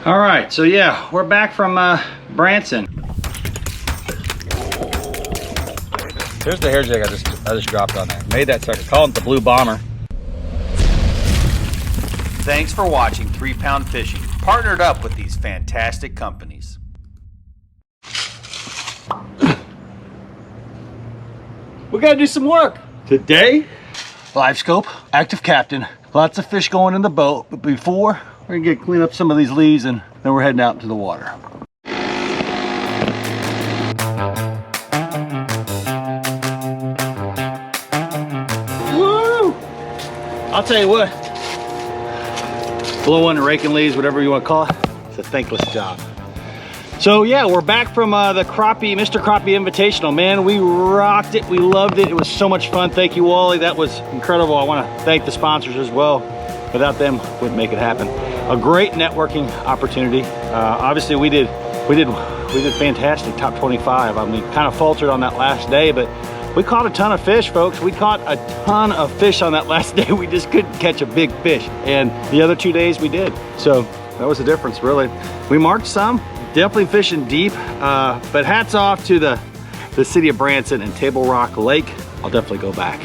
All right, so yeah, we're back from Branson. Here's the hair jig I just dropped on there. Made that sucker. Call it the Blue Bomber. Thanks for watching 3 Pound Fishing, partnered up with these fantastic companies. We gotta do some work. Today, Livescope, active captain, lots of fish going in the boat, but before, we're gonna clean up some of these leaves and then we're heading out into the water. Woo! I'll tell you what, blowing and raking leaves, whatever you want to call it, it's a thankless job. So yeah, we're back from the Crappie, Mr. Crappie Invitational. Man, we rocked it, we loved it. It was so much fun. Thank you, Wally. That was incredible. I want to thank the sponsors as well. Without them, wouldn't make it happen. A great networking opportunity. Obviously, we did fantastic, top 25. I mean, kind of faltered on that last day, but we caught a ton of fish, folks. We caught a ton of fish on that last day. We just couldn't catch a big fish. And the other 2 days we did. So that was the difference, really. We marked some, definitely fishing deep, but hats off to the city of Branson and Table Rock Lake. I'll definitely go back,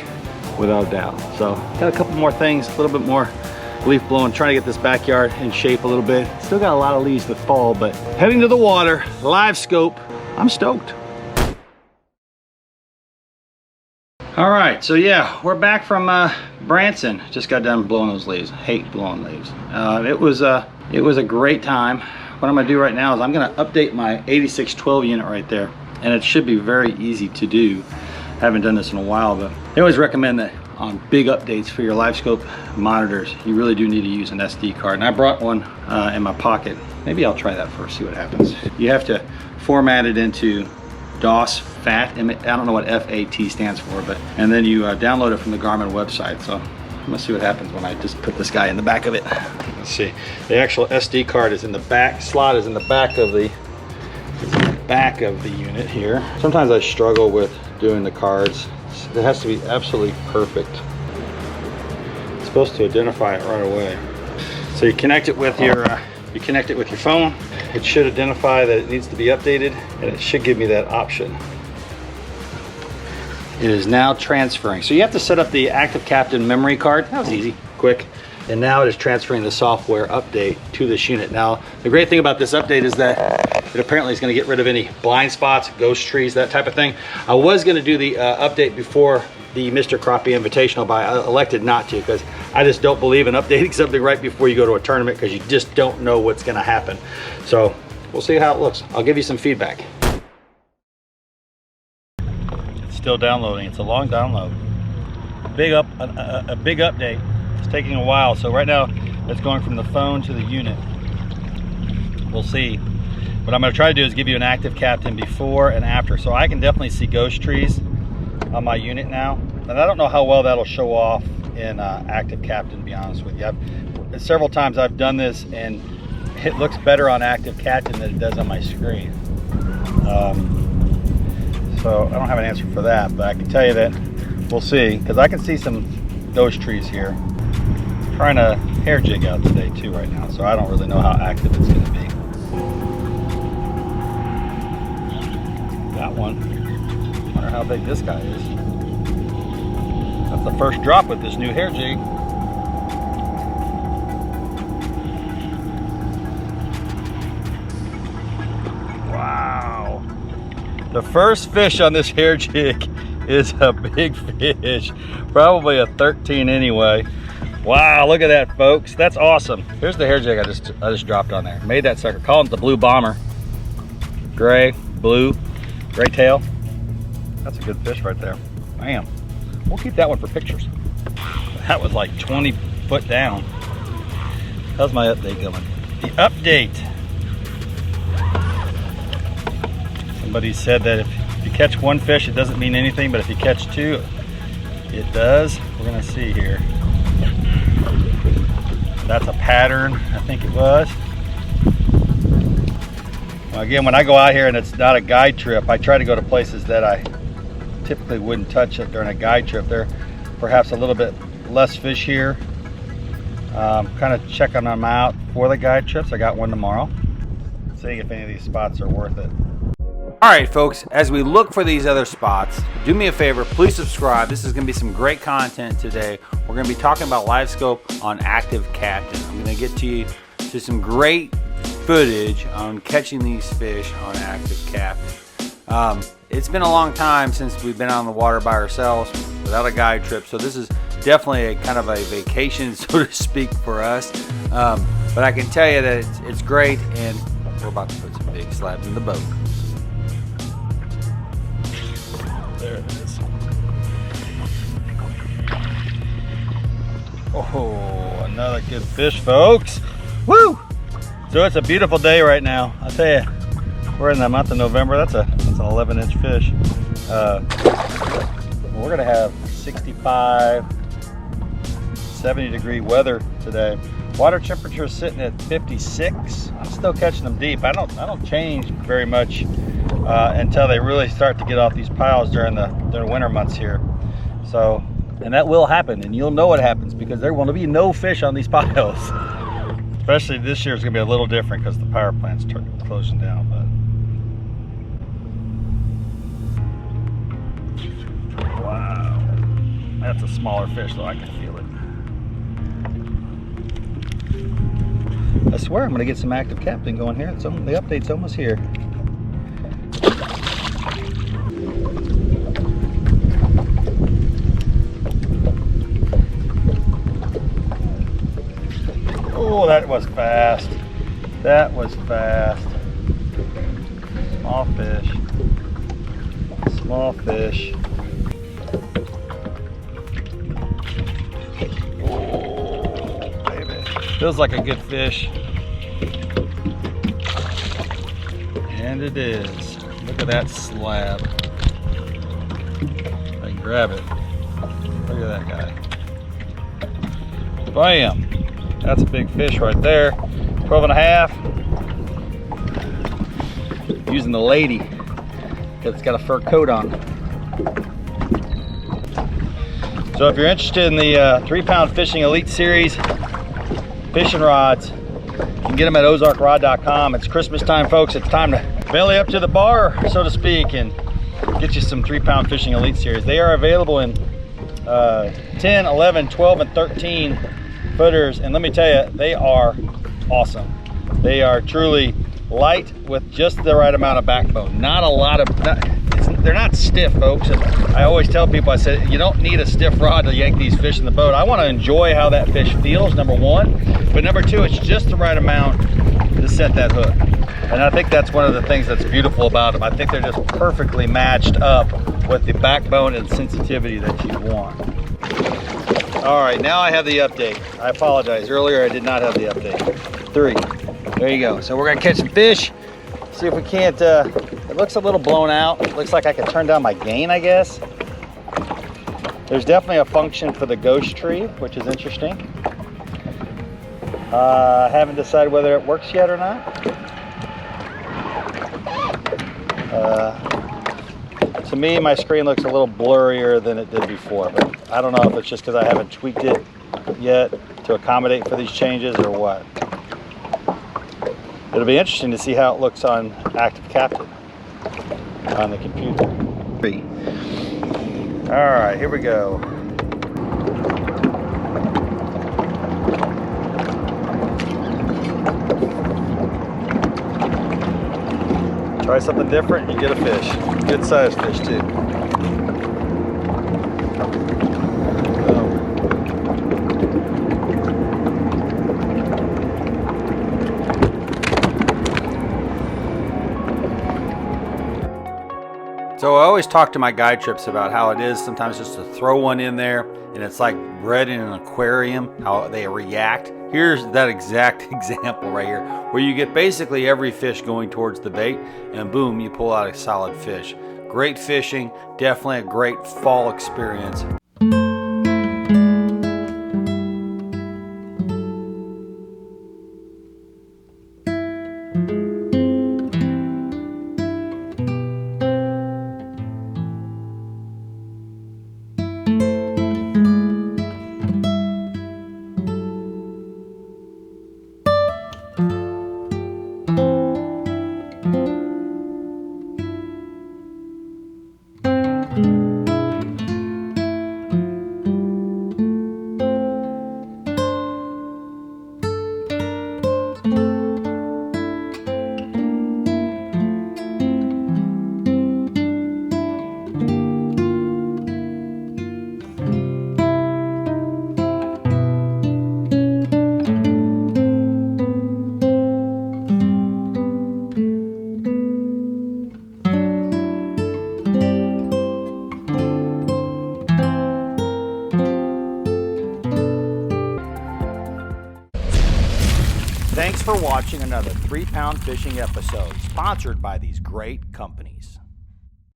without a doubt. So got a couple more things, a little bit more leaf blowing, trying to get this backyard in shape a little bit. Still got a lot of leaves to fall, but heading to the water, Livescope, I'm stoked. All right, so yeah, we're back from Branson. Just got done blowing those leaves. Hate blowing leaves. It was a great time. What I'm gonna do right now is I'm gonna update my 8612 unit right there, and it should be very easy to do. I haven't done this in a while, but I always recommend that on big updates for your Livescope monitors, you really do need to use an SD card. And I brought one in my pocket. Maybe I'll try that first, see what happens. You have to format it into DOS FAT. I don't know what FAT stands for, but and then you download it from the Garmin website. So I'm gonna see what happens when I just put this guy in the back of it. Let's see. The actual SD card is in the back. Slot is in the back of the unit here. Sometimes I struggle with doing the cards. It has to be absolutely perfect. It's supposed to identify it right away. So you connect it with your phone. It should identify that it needs to be updated, and it should give me that option. It is now transferring. So you have to set up the active captain memory card. That was easy, quick. And now it is transferring the software update to this unit. Now, the great thing about this update is that it apparently is going to get rid of any blind spots, ghost trees, that type of thing. I was going to do the update before the Mr. Crappie Invitational, but I elected not to because I just don't believe in updating something right before you go to a tournament because you just don't know what's going to happen. So we'll see how it looks. I'll give you some feedback. It's still downloading. It's a long download. A big update. It's taking a while. So right now it's going from the phone to the unit. We'll see. What I'm going to try to do is give you an active captain before and after. So I can definitely see ghost trees on my unit now. And I don't know how well that'll show off in active captain, to be honest with you. Several times I've done this and it looks better on active captain than it does on my screen. So I don't have an answer for that, but I can tell you that we'll see, because I can see some ghost trees here. I'm trying to hair jig out today too right now, so I don't really know how active it's going to be. Got one. Wonder how big this guy is. That's the first drop with this new hair jig. Wow. The first fish on this hair jig is a big fish. Probably a 13 anyway. Wow, look at that, folks. That's awesome. Here's the hair jig I just dropped on there. Made that sucker. Call it the Blue Bomber. Gray, blue, gray tail. That's a good fish right there. Bam. We'll keep that one for pictures. That was like 20 foot down. How's my update going? The update. Somebody said that if you catch one fish, it doesn't mean anything, but if you catch two, it does. We're gonna see here. That's a pattern, I think it was. Well, again, when I go out here and it's not a guide trip, I try to go to places that I typically wouldn't touch it during a guide trip. There perhaps a little bit less fish here Kind of checking them out for the guide trips. I got one tomorrow. Seeing if any of these spots are worth it. All right, folks, as we look for these other spots, do me a favor, please subscribe. This is going to be some great content today. We're going to be talking about Livescope on Active Captain. I'm going to get to you to some great footage on catching these fish on Active Captain. It's been a long time since we've been on the water by ourselves without a guide trip, so this is definitely a kind of a vacation, so to speak, for us. But I can tell you that it's great, and we're about to put some big slabs in the boat. There it is. Oh, another good fish, folks. Woo! So it's a beautiful day right now. I'll tell you, we're in the month of November. That's an 11-inch fish. We're gonna have 65, 70-degree weather today. Water temperature is sitting at 56. I'm still catching them deep. I don't change very much until they really start to get off these piles during the winter months here. So, and that will happen, and you'll know what happens because there will be no fish on these piles. Especially this year is gonna be a little different because the power plant's closing down. But wow, that's a smaller fish, though. I can feel it. I swear I'm gonna get some Active Captain going here. The update's almost here. Oh, that was fast. That was fast. Small fish. Small fish. Oh, baby. Feels like a good fish. And it is. Look at that slab. I can grab it. Look at that guy. Bam! That's a big fish right there. 12 and a half. Using the lady because it's got a fur coat on. So if you're interested in the 3-pound fishing elite series fishing rods, you can get them at ozarkrod.com. It's Christmas time, folks. It's time to belly up to the bar, so to speak, and get you some 3-pound fishing elite series. They are available in 10, 11, 12, and 13 footers, and let me tell you, they are awesome. They are truly light with just the right amount of backbone. Not a lot of, they're not stiff, folks. And I always tell people, I said, you don't need a stiff rod to yank these fish in the boat. I want to enjoy how that fish feels, number one. But number two, it's just the right amount to set that hook. And I think that's one of the things that's beautiful about them. I think they're just perfectly matched up with the backbone and sensitivity that you want. All right, now I have the update. I apologize. Earlier I did not have the update. 3. There you go. So we're gonna catch some fish. See if we can't, it looks a little blown out. It looks like I could turn down my gain, I guess. There's definitely a function for the ghost tree, which is interesting. I haven't decided whether it works yet or not. To me, my screen looks a little blurrier than it did before, but I don't know if it's just because I haven't tweaked it yet to accommodate for these changes or what. It'll be interesting to see how it looks on Active Captain on the computer. All right, here we go. Try something different, you get a fish. Good sized fish too. So I always talk to my guide trips about how it is sometimes just to throw one in there and it's like bred in an aquarium, how they react. Here's that exact example right here, where you get basically every fish going towards the bait and boom, you pull out a solid fish. Great fishing, definitely a great fall experience. for watching another 3 Pound Fishing episode, sponsored by these great companies.